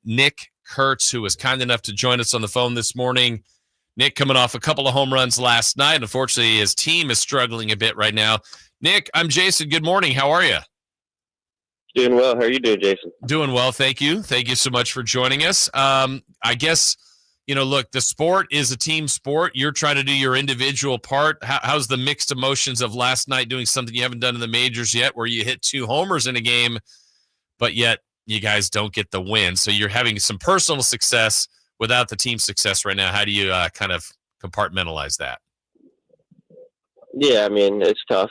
Nick Kurtz, who was kind enough to join us on the phone this morning. Nick coming off a couple of home runs last night. Unfortunately, his team is struggling a bit right now. Nick, I'm Jason. Good morning. How are you? Doing well. How are you doing, Jason? Doing well, thank you. Thank you so much for joining us. I guess, look, the sport is a team sport. You're trying to do your individual part. How's the mixed emotions of last night doing something you haven't done in the majors yet, where you hit 2 homers in a game, but yet you guys don't get the win? So you're having some personal success without the team success right now. How do you kind of compartmentalize that? Yeah, I mean, it's tough.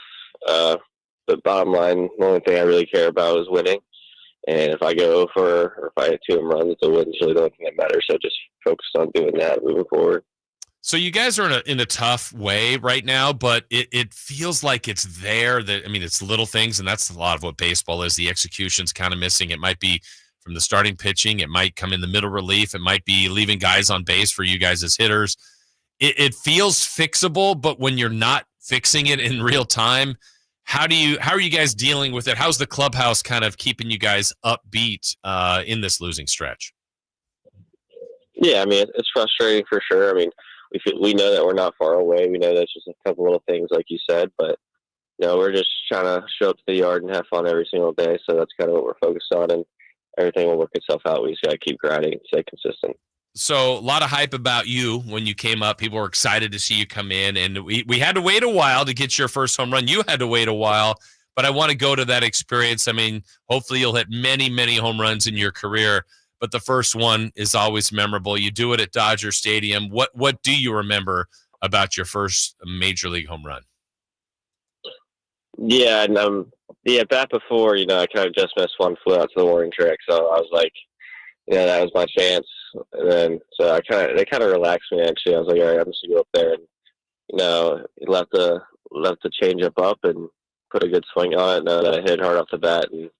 But bottom line, the only thing I really care about is winning. And if I go or if I hit 2 home runs, the win's really the only thing that matters. So just focus on doing that moving forward. So you guys are in a tough way right now, but it feels like it's there. It's little things, and that's a lot of what baseball is. The execution's kind of missing. It might be from the starting pitching. It might come in the middle relief. It might be leaving guys on base for you guys as hitters. It feels fixable, but when you're not fixing it in real time, how are you guys dealing with it? How's the clubhouse kind of keeping you guys upbeat in this losing stretch? Yeah, I mean, it's frustrating for sure. I mean, we know that we're not far away. We know that's just a couple little things, like you said, but we're just trying to show up to the yard and have fun every single day. So that's kind of what we're focused on, and everything will work itself out. We just got to keep grinding and stay consistent. So a lot of hype about you when you came up. People were excited to see you come in, and we had to wait a while to get your first home run. You had to wait a while, but I want to go to that experience. I mean, hopefully you'll hit many, many home runs in your career, but the first one is always memorable. You do it at Dodger Stadium. What do you remember about your first major league home run? Yeah, and the at bat before, I kind of just missed one, flew out to the warning track, so I was like, that was my chance. And then so they kind of relaxed me, actually. I was like, all right, I'm just gonna go up there and left the change up and put a good swing on it. Know that I hit hard off the bat, and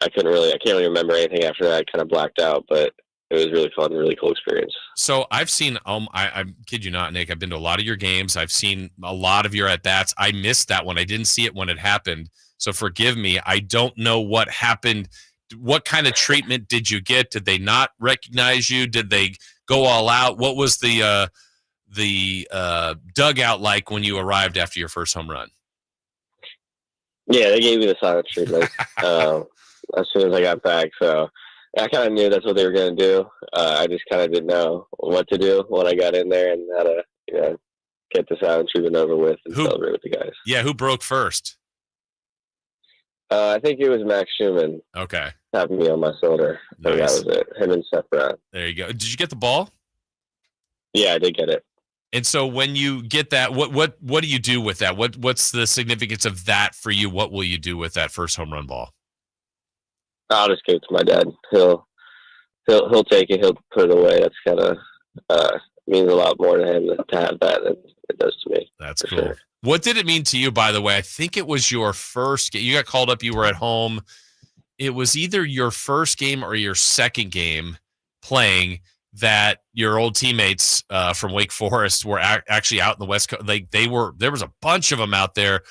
I can't really remember anything after that. I kind of blacked out, but it was really fun, really cool experience. So I've seen, I kid you not, Nick, I've been to a lot of your games. I've seen a lot of your at-bats. I missed that one. I didn't see it when it happened. So forgive me. I don't know what happened. What kind of treatment did you get? Did they not recognize you? Did they go all out? What was the dugout like when you arrived after your first home run? Yeah, they gave me the silent treatment as soon as I got back. So I kind of knew that's what they were going to do. I just kind of didn't know what to do when I got in there and how to get the silent treatment over with and celebrate with the guys. Yeah, who broke first? I think it was Max Schumann. Okay. Tapping me on my shoulder. So nice. That was it. Him and Sactown. There you go. Did you get the ball? Yeah, I did get it. And so when you get that, what do you do with that? What's the significance of that for you? What will you do with that first home run ball? I'll just give it to my dad. He'll take it. He'll put it away. That's kind of means a lot more to him to have that than it does to me. That's cool. Sure. What did it mean to you, by the way? I think it was your first game. You got called up. You were at home. It was either your first game or your second game playing that your old teammates from Wake Forest were actually out in the West Coast. There was a bunch of them out there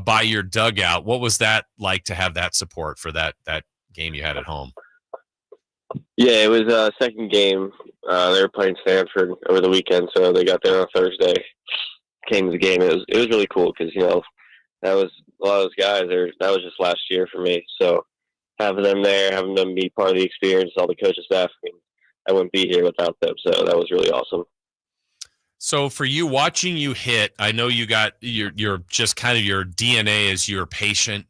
by your dugout. What was that like to have that support for that game you had at home? Yeah, it was a second game. They were playing Stanford over the weekend, so they got there on Thursday. Came to the game. It was really cool because that was a lot of those guys. That was just last year for me. So having them there, having them be part of the experience, all the coaching staff. I wouldn't be here without them. So that was really awesome. So for you, watching you hit, I know you got your just kind of your DNA is you're patient.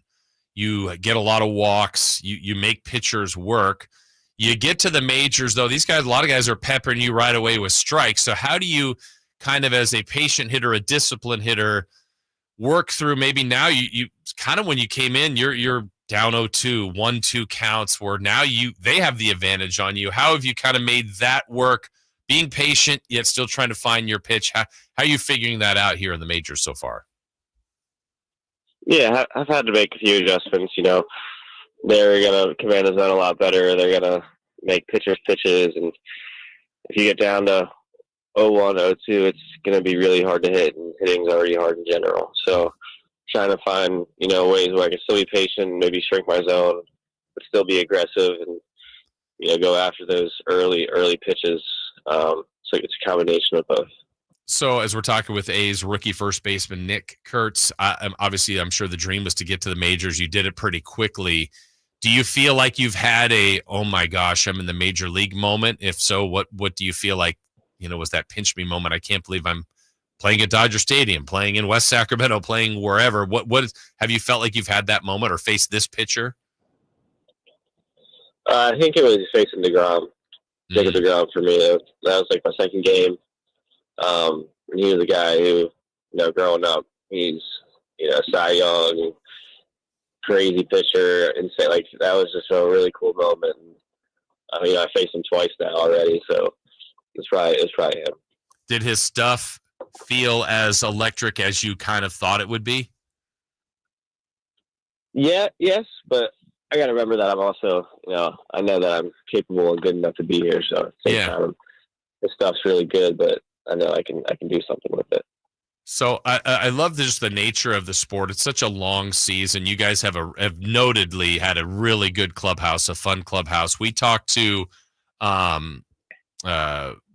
You get a lot of walks. You make pitchers work. You get to the majors, though. These guys, a lot of guys are peppering you right away with strikes. So how do you kind of, as a patient hitter, a disciplined hitter, work through maybe now you kind of when you came in, you're down 0-2, 1-2 counts where now they have the advantage on you. How have you kind of made that work, being patient yet still trying to find your pitch? How are you figuring that out here in the majors so far? Yeah, I've had to make a few adjustments. They're going to command the zone a lot better. They're going to make pitchers pitches. And if you get down to 0-1, 0-2, it's going to be really hard to hit, and hitting's already hard in general. So trying to find, ways where I can still be patient, maybe shrink my zone, but still be aggressive and go after those early pitches. So it's a combination of both. So as we're talking with A's rookie first baseman Nick Kurtz, obviously I'm sure the dream was to get to the majors. You did it pretty quickly. Do you feel like you've had a, oh my gosh, I'm in the major league moment? If so, what do you feel like, was that pinch me moment? I can't believe I'm playing at Dodger Stadium, playing in West Sacramento, playing wherever. Have you felt like you've had that moment or faced this pitcher? I think it was facing DeGrom. Jacob DeGrom for me. That was like my second game. And he was a guy who, growing up, he's, Cy Young, crazy pitcher, insane. Like, that was just a really cool moment. And, I faced him twice now already, so it's probably him. Did his stuff feel as electric as you kind of thought it would be? Yeah, yes, but I got to remember that I'm also, I know that I'm capable and good enough to be here. So at the same time, this stuff's really good, but I know I can do something with it. So I love just the nature of the sport. It's such a long season. You guys have notedly had a really good clubhouse, a fun clubhouse. We talked to TJ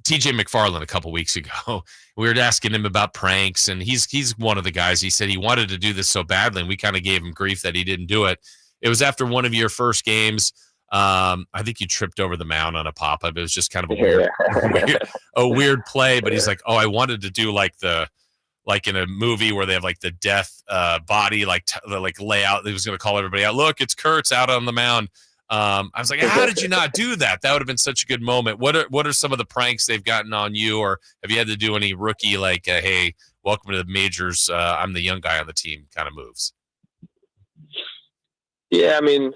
McFarland a couple weeks ago. We were asking him about pranks, and he's one of the guys. He said he wanted to do this so badly, and we kind of gave him grief that he didn't do it. It was after one of your first games. I think you tripped over the mound on a pop-up. It was just kind of a weird play, but he's like, oh, I wanted to do like in a movie where they have like the death body, like layout. He was going to call everybody out. Look, it's Kurtz out on the mound. I was like, how did you not do that? That would have been such a good moment. What are some of the pranks they've gotten on you, or have you had to do any rookie like, hey, welcome to the majors, I'm the young guy on the team kind of moves? Yeah, I mean,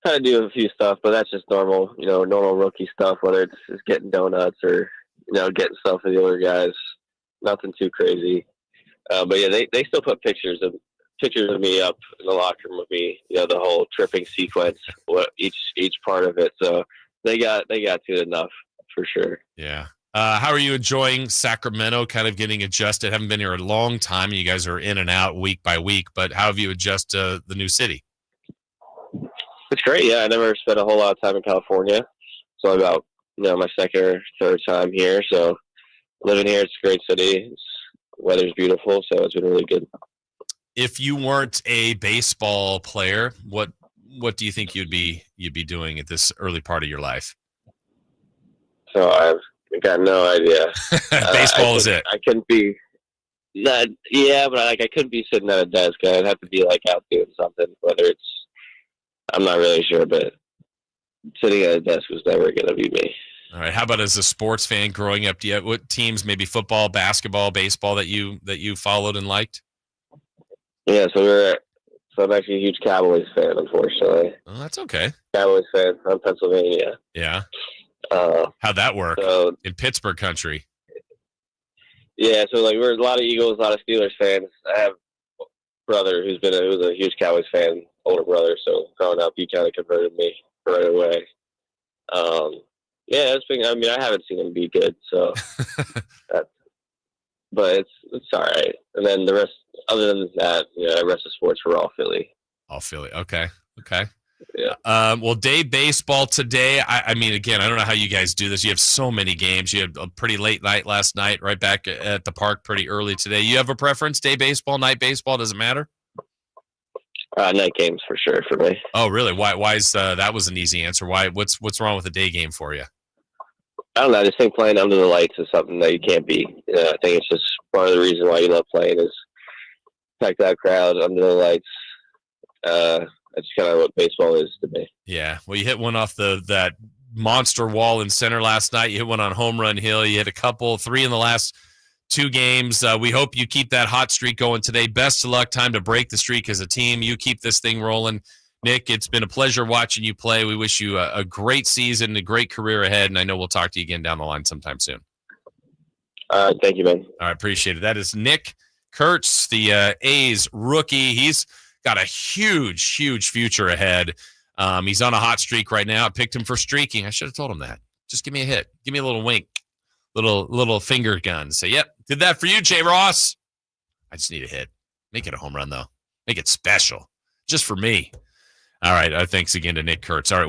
kind of do a few stuff, but that's just normal, normal rookie stuff, whether it's just getting donuts or, getting stuff for the older guys. Nothing too crazy. But yeah, they still put pictures of me up in the locker room with me, the whole tripping sequence, each part of it. So they got to it enough for sure. Yeah. How are you enjoying Sacramento, kind of getting adjusted? Haven't been here a long time, and you guys are in and out week by week, but how have you adjusted to the new city? It's great. Yeah, I never spent a whole lot of time in California. So about, my second or third time here. So living here, it's a great city. Weather's beautiful, so it's been really good. If you weren't a baseball player, what do you think you'd be doing at this early part of your life? So I've got no idea. Baseball is it. I couldn't be that. Yeah, but I couldn't be sitting at a desk. I'd have to be like out doing something. Whether it's, I'm not really sure, but sitting at a desk was never going to be me. All right. How about as a sports fan growing up? What teams, maybe football, basketball, baseball, that you followed and liked? Yeah, so I'm actually a huge Cowboys fan, unfortunately. Oh, that's okay. Cowboys fan from Pennsylvania. Yeah. How'd that work in Pittsburgh country? Yeah, so we're a lot of Eagles, a lot of Steelers fans. I have a brother who's a huge Cowboys fan, older brother. So growing up, he kind of converted me right away. Yeah, I haven't seen him be good, so but it's all right. And then the rest, other than that, the rest of sports were all Philly. All Philly. Okay. Yeah. Well, day baseball today. I mean, again, I don't know how you guys do this. You have so many games. You had a pretty late night last night, right back at the park pretty early today. You have a preference? Day baseball, night baseball? Does it matter? Night games for sure for me. Oh, really? Why is that was an easy answer. Why? What's wrong with a day game for you? I don't know. I just think playing under the lights is something that you can't beat. I think it's just part of the reason why you love playing is pack that crowd under the lights. That's kind of what baseball is to me. Yeah. Well, you hit one off that monster wall in center last night. You hit one on Home Run Hill. You hit three in the last two games. We hope you keep that hot streak going today. Best of luck. Time to break the streak as a team. You keep this thing rolling. Nick, it's been a pleasure watching you play. We wish you a great season, a great career ahead, and I know we'll talk to you again down the line sometime soon. Thank you, man. All right, appreciate it. That is Nick Kurtz, the A's rookie. He's got a huge, huge future ahead. He's on a hot streak right now. I picked him for streaking. I should have told him that. Just give me a hit. Give me a little wink, little finger gun. Say, yep, did that for you, Jay Ross. I just need a hit. Make it a home run, though. Make it special, just for me. All right. Thanks again to Nick Kurtz. All right.